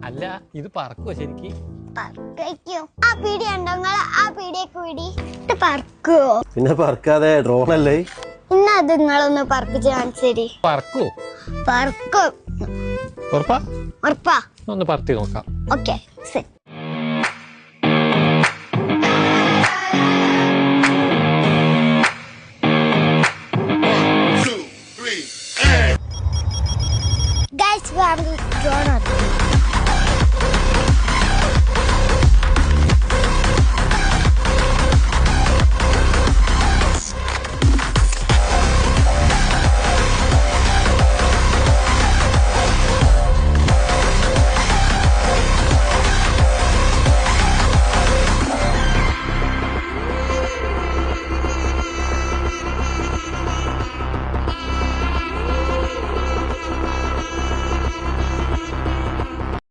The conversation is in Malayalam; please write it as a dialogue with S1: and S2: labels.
S1: അല്ല ഇത് പറക്കുവോ ശരിക്ക്?
S2: ആ പീടി ഉണ്ടോ ആ പീടിയൊക്കെ പിടി പറക്കോ?
S3: പിന്നെ പറക്കാതെ ഡ്രോണല്ലേ?
S2: ഇന്ന അത് നിങ്ങളൊന്ന് പറപ്പിച്ച് കാണിച്ചേരി.
S1: പറക്കോ?
S2: പറക്കും.
S1: ഉറപ്പാ?
S2: ഉറപ്പാ.
S1: ഒന്ന് പറത്തി നോക്കാം.
S2: Okay set. Guys drone